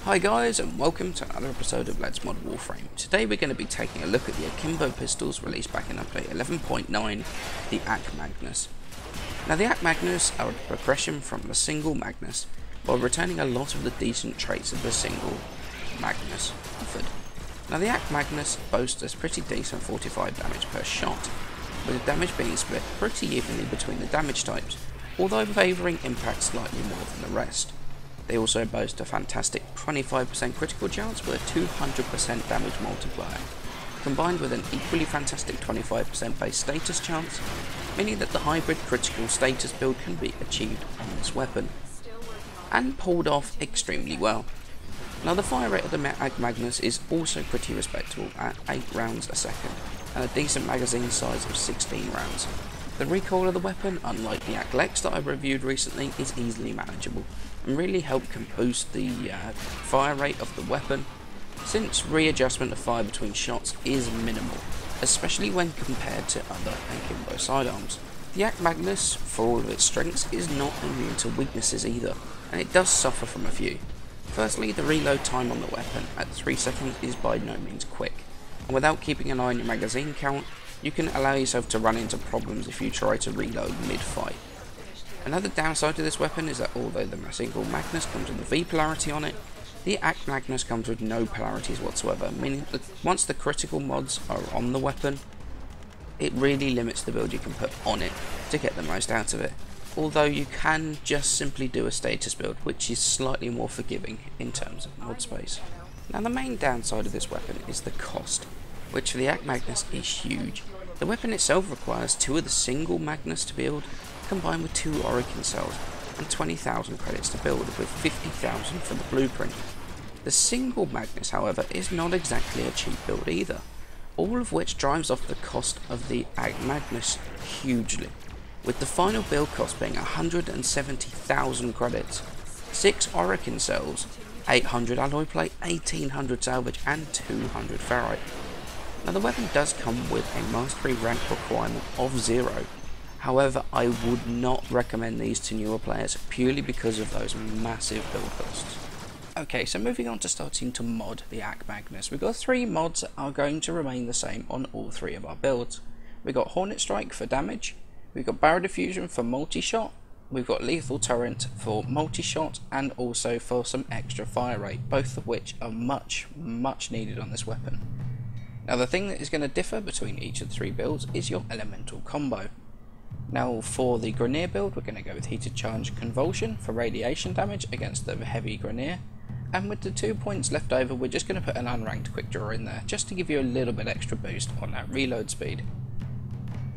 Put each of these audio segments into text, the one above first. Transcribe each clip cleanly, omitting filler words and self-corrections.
Hi guys, and welcome to another episode of Let's Mod Warframe. Today we're going to be taking a look at the akimbo pistols released back in update 11.9, the AkMagnus. Now the AkMagnus are a progression from the single Magnus, while retaining a lot of the decent traits of the single Magnus offered. Now the AkMagnus boasts a pretty decent 45 damage per shot, with the damage being split pretty evenly between the damage types, although favouring impact slightly more than the rest. They also boast a fantastic 25% critical chance with a 200% damage multiplier, combined with an equally fantastic 25% base status chance, meaning that the hybrid critical status build can be achieved on this weapon, and pulled off extremely well. Now the fire rate of the AkMagnus is also pretty respectable at 8 rounds a second, and a decent magazine size of 16 rounds. The recoil of the weapon, unlike the AkLex that I reviewed recently, is easily manageable, and really can boost the fire rate of the weapon, since readjustment of fire between shots is minimal, especially when compared to other akimbo sidearms. The AkMagnus, for all of its strengths, is not immune to weaknesses either, and it does suffer from a few. Firstly, the reload time on the weapon at 3 seconds is by no means quick, and without keeping an eye on your magazine count, you can allow yourself to run into problems if you try to reload mid-fight. Another downside to this weapon is that although the single Magnus comes with a V polarity on it, the AkMagnus comes with no polarities whatsoever, meaning that once the critical mods are on the weapon, it really limits the build you can put on it to get the most out of it. Although you can just simply do a status build, which is slightly more forgiving in terms of mod space. Now the main downside of this weapon is the cost, which for the AkMagnus is huge. The weapon itself requires 2 of the single Magnus to build, combined with 2 Oricon cells, and 20,000 credits to build, with 50,000 for the blueprint. The single Magnus, however, is not exactly a cheap build either, all of which drives off the cost of the AkMagnus hugely, with the final build cost being 170,000 credits, 6 Oricon cells, 800 alloy plate, 1800 salvage, and 200 ferrite. Now the weapon does come with a mastery rank requirement of 0, however I would not recommend these to newer players purely because of those massive build costs. Okay, so moving on to starting to mod the AkMagnus, we've got 3 mods that are going to remain the same on all 3 of our builds. We've got Hornet Strike for damage, we've got Barrel Diffusion for multi-shot, we've got Lethal Turret for multi-shot, and also for some extra fire rate, both of which are much needed on this weapon. Now the thing that is going to differ between each of the 3 builds is your elemental combo. Now for the Grineer build, we're going to go with Heated Charge Convulsion for radiation damage against the heavy Grineer, and with the 2 points left over, we're just going to put an unranked quick draw in there, just to give you a little bit extra boost on that reload speed.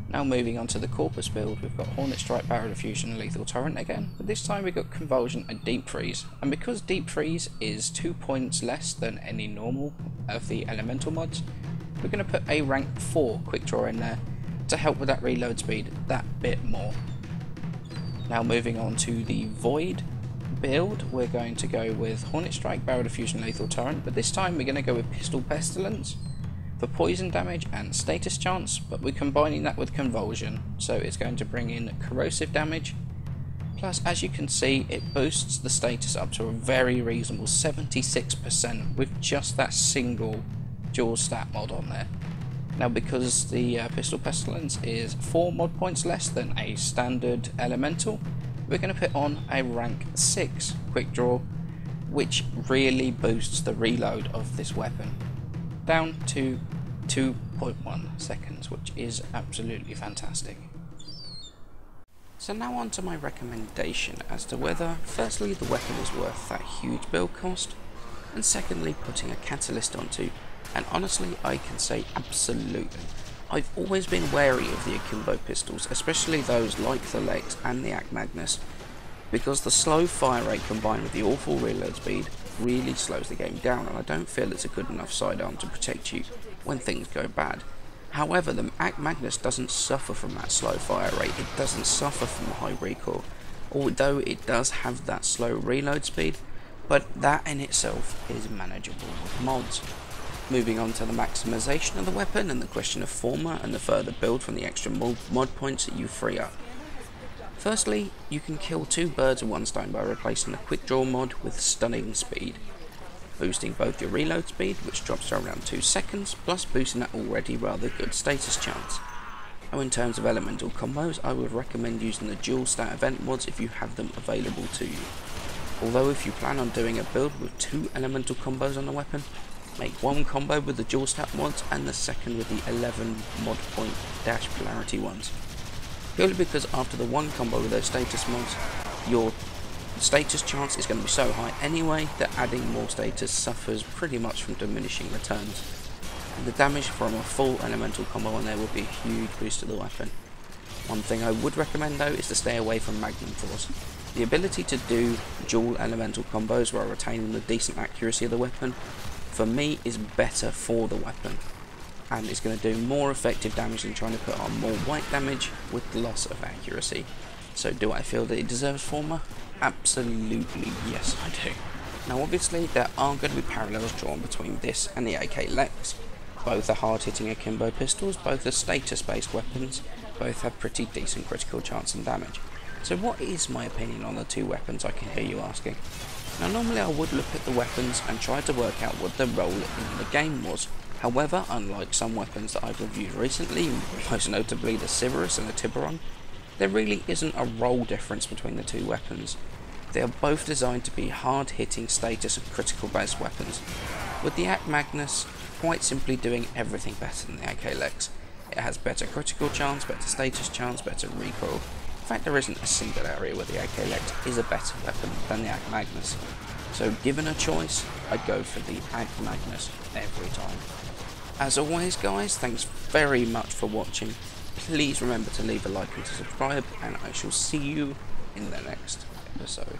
Now moving on to the Corpus build, we've got Hornet Strike, Barrel Diffusion, and Lethal Torrent again, but this time we've got Convulsion and Deep Freeze, and because Deep Freeze is 2 points less than any normal of the elemental mods, we're going to put a rank 4 quick draw in there to help with that reload speed that bit more. Now moving on to the Void build, we're going to go with Hornet Strike, Barrel Diffusion, Lethal Torrent, but this time we're going to go with Pistol Pestilence for poison damage and status chance, but we're combining that with Convulsion, so it's going to bring in corrosive damage, plus as you can see it boosts the status up to a very reasonable 76% with just that single dual stat mod on there. Now because the Pistol Pestilence is 4 mod points less than a standard elemental, we're going to put on a rank 6 quick draw, which really boosts the reload of this weapon down to 2.1 seconds, which is absolutely fantastic. So now on to my recommendation as to whether firstly the weapon is worth that huge build cost, and secondly putting a catalyst onto. And honestly, I can say absolutely. I've always been wary of the akimbo pistols, especially those like the Lex and the AkMagnus, because the slow fire rate combined with the awful reload speed really slows the game down, and I don't feel it's a good enough sidearm to protect you when things go bad. However, the AkMagnus doesn't suffer from that slow fire rate, it doesn't suffer from high recoil, although it does have that slow reload speed, but that in itself is manageable with mods. Moving on to the maximization of the weapon and the question of forma and the further build from the extra mod points that you free up. Firstly, you can kill 2 birds with 1 stone by replacing the quick draw mod with stunning speed. boosting both your reload speed, which drops to around 2 seconds, plus boosting that already rather good status chance. Now in terms of elemental combos, I would recommend using the dual stat event mods if you have them available to you. Although if you plan on doing a build with 2 elemental combos on the weapon, make one combo with the dual stat mods and the second with the 11 mod point dash polarity ones. Purely because after the one combo with those status mods, your status chance is going to be so high anyway that adding more status suffers pretty much from diminishing returns. And the damage from a full elemental combo on there would be a huge boost to the weapon. One thing I would recommend though is to stay away from Magnum Force. The ability to do dual elemental combos while retaining the decent accuracy of the weapon, for me, is better for the weapon, and it's going to do more effective damage than trying to put on more white damage with the loss of accuracy. So do I feel that it deserves former? Absolutely yes I do. Now obviously there are going to be parallels drawn between this and the AK Lex. Both are hard hitting akimbo pistols, both are status based weapons, both have pretty decent critical chance and damage. So what is my opinion on the two weapons, I can hear you asking. Now normally I would look at the weapons and try to work out what their role in the game was. However, unlike some weapons that I've reviewed recently, most notably the Sivirus and the Tiburon, there really isn't a role difference between the two weapons. They are both designed to be hard hitting status and critical based weapons, with the AkMagnus quite simply doing everything better than the AK Lex. It has better critical chance, better status chance, better recoil. In fact, there isn't a single area where the AK Lex is a better weapon than the AkMagnus. So given a choice, I'd go for the AkMagnus every time. As always guys, thanks very much for watching. Please remember to leave a like and to subscribe, and I shall see you in the next episode.